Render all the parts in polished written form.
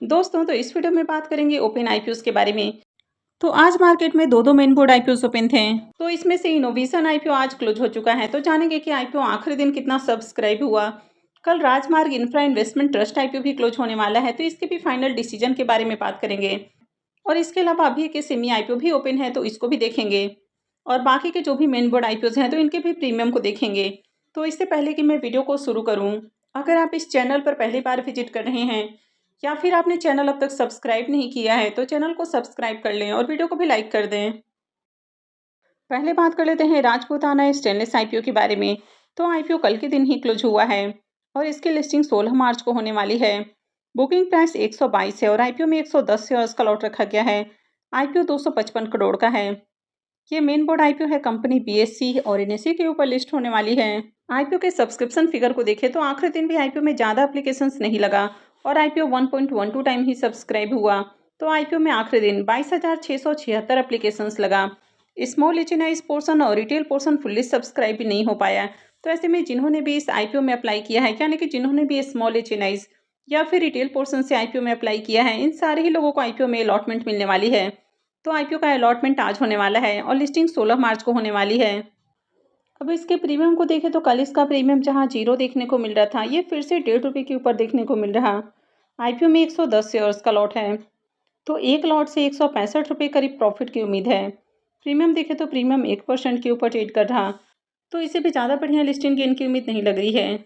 दोस्तों, तो इस वीडियो में बात करेंगे ओपन आईपीओस के बारे में। तो आज मार्केट में दो मेन बोर्ड आईपीओस ओपन थे। तो इसमें से इनोवेशन आईपीओ आज क्लोज हो चुका है। तो जानेंगे कि आईपीओ आखिरी दिन कितना सब्सक्राइब हुआ। कल राजमार्ग इंफ्रा इन्वेस्टमेंट ट्रस्ट आईपीओ भी क्लोज होने वाला है, तो इसके भी फाइनल डिसीजन के बारे में बात करेंगे। और इसके अलावा अभी के सेमी आईपीओ भी ओपन है, तो इसको भी देखेंगे। और बाकी के जो भी मेन बोर्ड आईपीओस हैं, तो इनके भी प्रीमियम को देखेंगे। तो इससे पहले कि मैं वीडियो को शुरू करूं, अगर आप इस चैनल पर पहली बार विजिट कर रहे हैं या फिर आपने चैनल अब तक सब्सक्राइब नहीं किया है, तो चैनल को सब्सक्राइब कर लें और वीडियो को भी लाइक कर दें। पहले बात कर लेते हैं राजपूताना स्टेनलेस आईपीओ के बारे में। तो आईपीओ कल के दिन ही क्लोज हुआ है और इसकी लिस्टिंग 16 मार्च को होने वाली है। बुकिंग प्राइस 122 है और आईपीओ में 110 शेयर्स का लॉट रखा गया है। आईपीओ 255 करोड़ का है। ये मेन बोर्ड आईपीओ है, कंपनी बीएससी और एनएसई के ऊपर लिस्ट होने वाली है। आईपीओ के सब्सक्रिप्शन फिगर को देखें तो आखिरी दिन भी आईपीओ में ज़्यादा एप्लीकेशंस नहीं लगा और आईपीओ 1.12 टाइम ही सब्सक्राइब हुआ। तो आईपीओ में आखिरी दिन 22,676 एप्लीकेशंस लगा। स्मॉल एचएनआईज पोर्शन और रिटेल पोर्शन फुल्ली सब्सक्राइब भी नहीं हो पाया। तो ऐसे में जिन्होंने भी इस आईपीओ में अप्लाई किया है, यानी कि जिन्होंने भी स्मॉल एचएनआईज या फिर रिटेल पोर्शन से आईपीओ में अप्लाई किया है, इन सारे ही लोगों को आईपीओ में अलॉटमेंट मिलने वाली है। तो आईपीओ का अलॉटमेंट आज होने वाला है और लिस्टिंग 16 मार्च को होने वाली है। अब इसके प्रीमियम को देखें तो कल इसका प्रीमियम जहां 0 देखने को मिल रहा था, ये फिर से 1.5 रुपये के ऊपर देखने को मिल रहा। आईपीओ में 110 शेयर्स का लॉट है, तो एक लॉट से 165 रुपये करीब प्रॉफिट की उम्मीद है। प्रीमियम देखें तो प्रीमियम 1% के ऊपर ट्रेड कर रहा, तो इसे भी ज़्यादा बढ़िया लिस्टिंग गेन की उम्मीद नहीं लग रही है।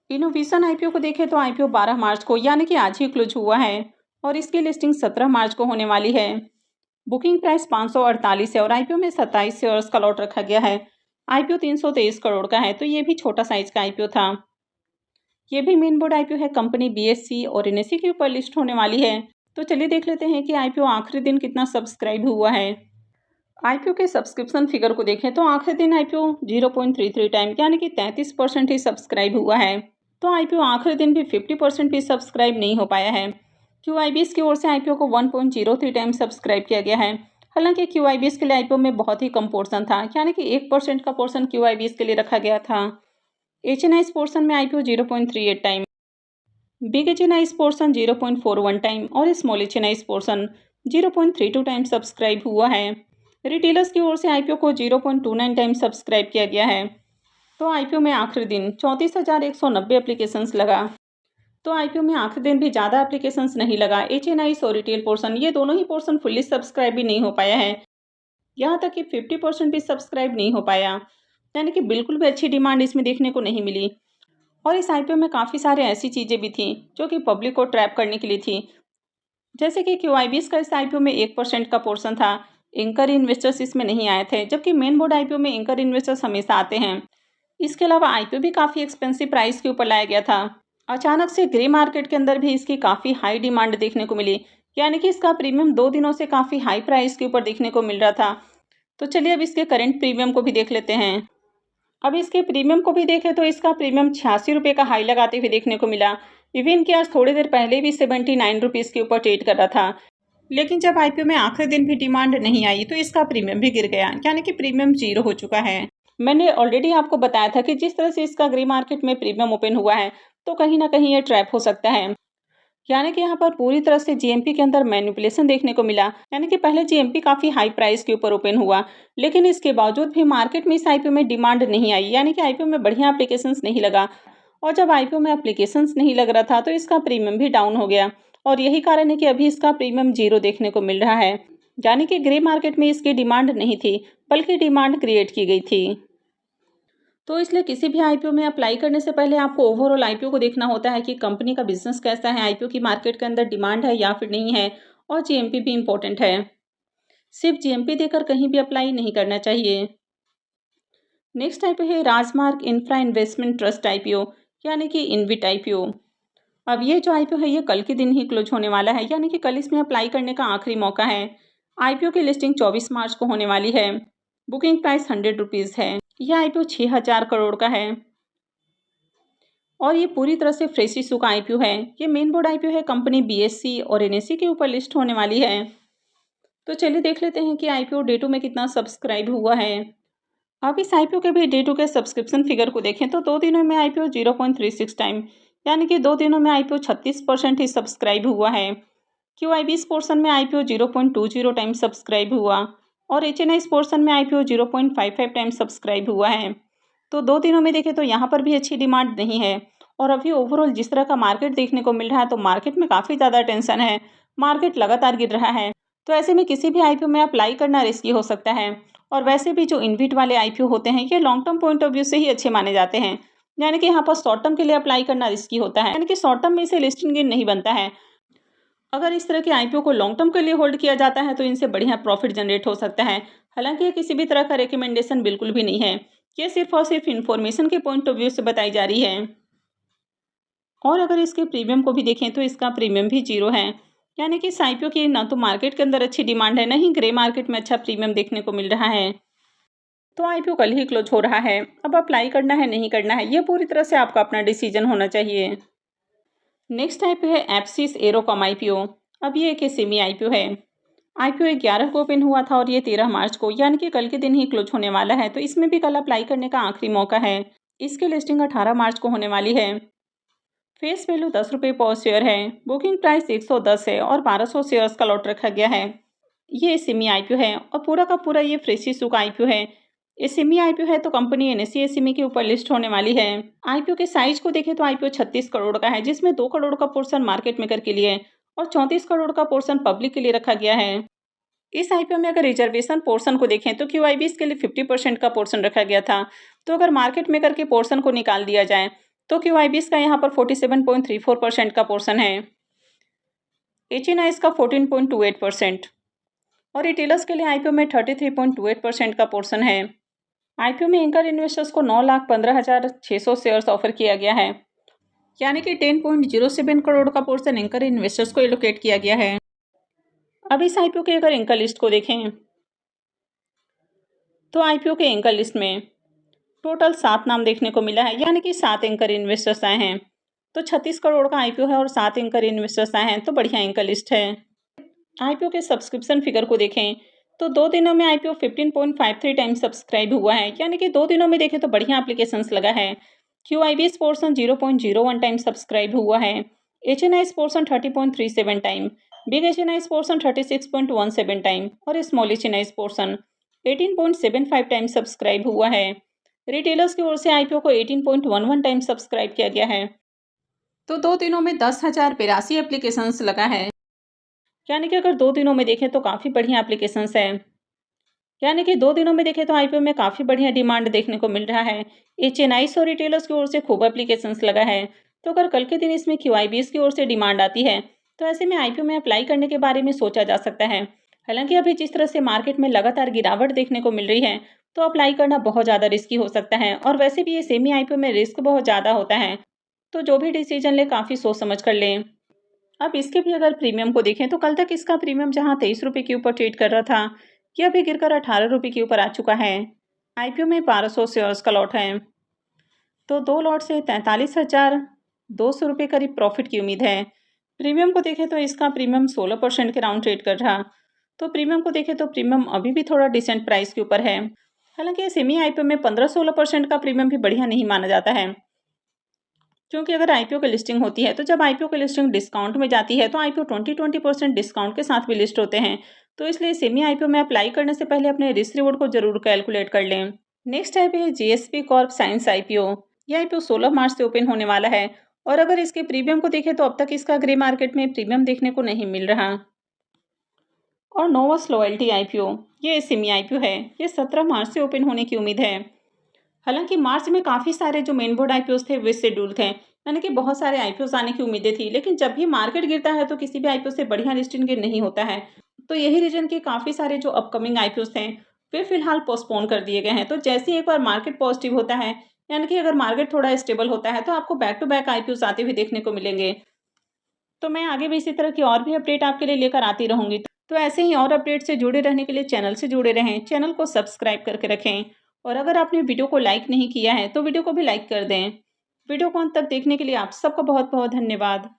इनोवेशन आईपीओ को देखें तो आईपीओ 12 मार्च को यानी कि आज ही क्लोज हुआ है और इसकी लिस्टिंग 17 मार्च को होने वाली है। बुकिंग प्राइस 548 है और आईपीओ में 27 शेयर्स का लॉट रखा गया है। आईपीओ 323 करोड़ का है, तो ये भी छोटा साइज का आईपीओ था। ये भी मेन बोर्ड आईपीओ है, कंपनी बीएससी और एनएसई के ऊपर लिस्ट होने वाली है। तो चलिए देख लेते हैं कि आईपीओ आखिरी दिन कितना सब्सक्राइब हुआ है। आईपीओ के सब्सक्रिप्शन फिगर को देखें तो आखिरी दिन आईपीओ 0.33 टाइम यानी कि 33% ही सब्सक्राइब हुआ है। तो आईपीओ आखिरी दिन भी 50% भी सब्सक्राइब नहीं हो पाया है। क्यूआईबीएस की ओर से आईपीओ को 1.03 टाइम सब्सक्राइब किया गया है। हालांकि क्यूआईबीएस के लिए आईपीओ में बहुत ही कम पोर्शन था, यानी कि 1% का पोर्शन क्यूआईबीएस के लिए रखा गया था। एचएनआईस पोर्शन में IPO 0.38 time, big HNIs portion 0.41 time और small HNIs portion 0.32 time subscribe हुआ है। रिटेलर्स की ओर से आईपीओ को 0.29 टाइम सब्सक्राइब किया गया है। तो आईपीओ में आखिरी दिन 34,190 एप्लीकेशंस लगा। तो आईपीओ में आखिरी दिन भी ज़्यादा एप्लीकेशंस नहीं लगा। एचएनआईस और रिटेल पोर्शन, ये दोनों ही पोर्शन फुल्ली सब्सक्राइब भी नहीं हो पाया है। यहाँ तक कि 50% भी सब्सक्राइब नहीं हो पाया, यानी कि बिल्कुल भी अच्छी डिमांड इसमें देखने को नहीं मिली। और इस आईपीओ में काफ़ी सारे ऐसी चीज़ें भी थी जो कि पब्लिक को ट्रैप करने के लिए थी। जैसे कि क्यूआईबीएस का इस आईपीओ में 1% का पोर्शन था। एंकर इन्वेस्टर्स इसमें नहीं आए थे, जबकि मेन बोर्ड आईपीओ में एंकर इन्वेस्टर्स हमेशा आते हैं। इसके अलावा आईपीओ भी काफ़ी एक्सपेंसिव प्राइस के ऊपर लाया गया था। अचानक से ग्रे मार्केट के अंदर भी इसकी काफ़ी हाई डिमांड देखने को मिली, यानी कि इसका प्रीमियम 2 दिनों से काफ़ी हाई प्राइस के ऊपर देखने को मिल रहा था। तो चलिए अब इसके करंट प्रीमियम को भी देख लेते हैं। अब इसके प्रीमियम को भी देखें तो इसका प्रीमियम 86 रुपये का हाई लगाते हुए देखने को मिला। इवन कि आज थोड़ी देर पहले भी 79 रुपीज़ के ऊपर ट्रेड कर रहा था, लेकिन जब आईपीओ में आखिरी दिन भी डिमांड नहीं आई तो इसका प्रीमियम भी गिर गया, यानी कि प्रीमियम 0 हो चुका है। मैंने ऑलरेडी आपको बताया था कि जिस तरह से इसका ग्रे मार्केट में प्रीमियम ओपन हुआ है, तो कहीं ना कहीं ये ट्रैप हो सकता है। यानी कि यहाँ पर पूरी तरह से जीएमपी के अंदर मैनिपुलेशन देखने को मिला। यानी कि पहले जीएमपी काफ़ी हाई प्राइस के ऊपर ओपन हुआ, लेकिन इसके बावजूद भी मार्केट में इस आईपीओ में डिमांड नहीं आई, यानी कि आईपीओ में बढ़िया एप्लीकेशंस नहीं लगा। और जब आईपीओ में एप्लीकेशंस नहीं लग रहा था तो इसका प्रीमियम भी डाउन हो गया और यही कारण है कि अभी इसका प्रीमियम 0 देखने को मिल रहा है। यानी कि ग्रे मार्केट में इसकी डिमांड नहीं थी, बल्कि डिमांड क्रिएट की गई थी। तो इसलिए किसी भी आईपीओ में अप्लाई करने से पहले आपको ओवरऑल आईपीओ को देखना होता है कि कंपनी का बिजनेस कैसा है, आईपीओ की मार्केट के अंदर डिमांड है या फिर नहीं है, और जीएमपी भी इम्पोर्टेंट है। सिर्फ जीएमपी देकर कहीं भी अप्लाई नहीं करना चाहिए। नेक्स्ट आईपीओ है राजमार्ग इंफ्रा इन्वेस्टमेंट ट्रस्ट आईपीओ, यानी कि इनविट आईपीओ। अब ये जो आईपीओ है ये कल के दिन ही क्लोज होने वाला है, यानी कि कल इसमें अप्लाई करने का आखिरी मौका है। आईपीओ की लिस्टिंग 24 मार्च को होने वाली है। बुकिंग प्राइस 100 रुपीज़ है। यह आईपीओ 6,000 करोड़ का है और ये पूरी तरह से फ्रेश इशू का आईपीओ है। ये मेन बोर्ड आईपीओ है, कंपनी बीएससी और एनएसई के ऊपर लिस्ट होने वाली है। तो चलिए देख लेते हैं कि आईपीओ डे 2 में कितना सब्सक्राइब हुआ है। अब इस आईपीओ के भी डे 2 के सब्सक्रिप्शन फिगर को देखें तो 2 दिनों में आईपीओ 0.36 टाइम यानी कि 2 दिनों में आईपीओ 36% ही सब्सक्राइब हुआ है। क्यूआईबीएस पोर्शन में आईपीओ 0.20 टाइम्स सब्सक्राइब हुआ और एचएनआईस पोर्शन में आईपीओ 0.55 टाइम्स सब्सक्राइब हुआ है। तो 2 दिनों में देखें तो यहाँ पर भी अच्छी डिमांड नहीं है और अभी ओवरऑल जिस तरह का मार्केट देखने को मिल रहा है तो मार्केट में काफ़ी ज़्यादा टेंशन है, मार्केट लगातार गिर रहा है। तो ऐसे में किसी भी आईपीओ में अप्लाई करना रिस्की हो सकता है और वैसे भी जो इनविट वाले आईपीओ होते हैं ये long term point of view से ही अच्छे माने जाते हैं, यानी कि यहाँ पर शॉर्ट टर्म के लिए अप्लाई करना रिस्की होता है, यानी कि शॉर्ट टर्म में इसे लिस्टिंग गेन नहीं बनता है। अगर इस तरह के आईपीओ को लॉन्ग टर्म के लिए होल्ड किया जाता है तो इनसे बढ़िया प्रॉफिट जनरेट हो सकता है। हालांकि ये किसी भी तरह का रिकमेंडेशन बिल्कुल भी नहीं है, ये सिर्फ और सिर्फ इन्फॉर्मेशन के पॉइंट ऑफ व्यू से बताई जा रही है। और अगर इसके प्रीमियम को भी देखें तो इसका प्रीमियम भी 0 है, यानी कि इस आईपीओ की ना तो मार्केट के अंदर अच्छी डिमांड है, ना ही ग्रे मार्केट में अच्छा प्रीमियम देखने को मिल रहा है। तो आईपीओ कल ही क्लोज हो रहा है, अब अप्लाई करना है नहीं करना है ये पूरी तरह से आपका अपना डिसीजन होना चाहिए। नेक्स्ट आईपीओ है एप्सिस एरोकॉम आईपीओ। अब ये एक सेमी आईपीओ है। आईपीओ 11 को ओपन हुआ था और ये 13 मार्च को यानी कि कल के दिन ही क्लोज होने वाला है, तो इसमें भी कल अप्लाई करने का आखिरी मौका है। इसकी लिस्टिंग 18 मार्च को होने वाली है। फेस वैल्यू 10 रुपये पर शेयर है। बुकिंग प्राइस 110 है और 1200 शेयर्स का लॉट रखा गया है। ये सेमी आईपीओ है और पूरा का पूरा ये फ्रेश इशू का आईपीओ है। ये सेमी आईपीओ है तो कंपनी एनएसई एसईमी के ऊपर लिस्ट होने वाली है। आईपीओ के साइज को देखें तो आईपीओ 36 करोड़ का है, जिसमें 2 करोड़ का पोर्शन मार्केट मेकर के लिए और 34 करोड़ का पोर्शन पब्लिक के लिए रखा गया है। इस आईपीओ में अगर रिजर्वेशन पोर्शन को देखें तो क्यूआईबीएस के लिए 50% का पोर्शन रखा गया था, तो अगर मार्केट मेकर के पोर्शन को निकाल दिया जाए तो क्यूआईबीएस का यहाँ पर 47.34% का पोर्शन है, एचएनआईएस का 14.28% और रिटेलर्स के लिए आईपीओ में 33.28% का पोर्शन है। आईपीओ में एंकर इन्वेस्टर्स को 9,15,600 शेयर्स ऑफर किया गया है, यानी कि 10.07 करोड़ का पोर्शन एंकर इन्वेस्टर्स को एलोकेट किया गया है। अब इस आईपीओ के अगर एंकर लिस्ट को देखें तो आईपीओ के एंकर लिस्ट में टोटल 7 नाम देखने को मिला है, यानी कि 7 एंकर इन्वेस्टर्स आए हैं। तो 36 करोड़ का आईपीओ है और 7 एंकर इन्वेस्टर्स आए हैं, तो बढ़िया एंकर लिस्ट है। आईपीओ के सब्सक्रिप्शन फिगर को देखें तो 2 दिनों में आईपीओ 15.53 टाइम्स सब्सक्राइब हुआ है, यानी कि 2 दिनों में देखें तो बढ़िया एप्लीकेशंस लगा है। क्यूआईबीएस पोर्शन 0.01 टाइम सब्सक्राइब हुआ है, HNIs portion 30.37 time, big HNIs portion 36.17 time और small HNIs portion 18.75 time subscribe हुआ है। रिटेलर्स की ओर से आईपीओ को 18.11 टाइम सब्सक्राइब किया गया है। तो 2 दिनों में 10,082 एप्लीकेशंस लगा है, यानी कि अगर 2 दिनों में देखें तो काफ़ी बढ़िया एप्लीकेशंस है। यानी कि 2 दिनों में देखें तो आईपीओ में काफ़ी बढ़िया डिमांड देखने को मिल रहा है। एचएनआईएस और रिटेलर्स की ओर से खूब एप्लीकेशंस लगा है। तो अगर कल के दिन इसमें क्यूआईबीएस की ओर से डिमांड आती है तो ऐसे में आईपीओ में अप्लाई करने के बारे में सोचा जा सकता है। हालांकि अभी जिस तरह से मार्केट में लगातार गिरावट देखने को मिल रही है तो अप्लाई करना बहुत ज़्यादा रिस्की हो सकता है और वैसे भी ये सेमी आईपीओ में रिस्क बहुत ज़्यादा होता है, तो जो भी डिसीजन ले काफ़ी सोच समझ कर लें। अब इसके भी अगर प्रीमियम को देखें तो कल तक इसका प्रीमियम जहां 23 रुपये के ऊपर ट्रेड कर रहा था, यह भी गिरकर 18 रुपये के ऊपर आ चुका है। आईपीओ में 1200 शेयर्स का लॉट है, तो 2 लॉट से 43,200 रुपये करीब प्रॉफिट की उम्मीद है। प्रीमियम को देखें तो इसका प्रीमियम 16% के राउंड ट्रेड कर रहा, तो प्रीमियम को देखें तो प्रीमियम अभी भी थोड़ा डिसेंट प्राइस के ऊपर है। हालांकि सेमी आईपीओ में 15-16% का प्रीमियम भी बढ़िया नहीं माना जाता है, क्योंकि अगर आईपीओ की लिस्टिंग होती है तो जब आईपीओ की लिस्टिंग डिस्काउंट में जाती है तो आईपीओ 20% डिस्काउंट के साथ भी लिस्ट होते हैं, तो इसलिए सेमी आईपीओ में अप्लाई करने से पहले अपने रिस्क रिवॉर्ड को जरूर कैलकुलेट कर लें। नेक्स्ट आईपीओ है जीएसपी कॉर्प साइंस आईपीओ। यह आईपीओ 16 मार्च से ओपन होने वाला है और अगर इसके प्रीमियम को देखें तो अब तक इसका ग्रे मार्केट में प्रीमियम देखने को नहीं मिल रहा। और नोवस लॉयल्टी आईपीओ, ये सेमी आईपीओ है, ये 17 मार्च से ओपन होने की उम्मीद है। हालांकि मार्च में काफ़ी सारे जो मेन बोर्ड आईपीओस थे वे शेड्यूल थे, यानी कि बहुत सारे आईपीओस आने की उम्मीदें थी, लेकिन जब भी मार्केट गिरता है तो किसी भी आईपीओ से बढ़िया लिस्टिंग गेन नहीं होता है। तो यही रीजन कि काफ़ी सारे जो अपकमिंग आईपीओस थे वे फिलहाल पोस्टपोन कर दिए गए हैं। तो जैसे ही एक बार मार्केट पॉजिटिव होता है, यानी कि अगर मार्केट थोड़ा स्टेबल होता है तो आपको बैक टू बैक आईपीओस आते हुए देखने को मिलेंगे। तो मैं आगे भी इसी तरह की और भी अपडेट आपके लिए लेकर आती रहूंगी। तो ऐसे ही और अपडेट से जुड़े रहने के लिए चैनल से जुड़े रहें, चैनल को सब्सक्राइब करके रखें और अगर आपने वीडियो को लाइक नहीं किया है तो वीडियो को भी लाइक कर दें। वीडियो को अंत तक देखने के लिए आप सबका बहुत बहुत धन्यवाद।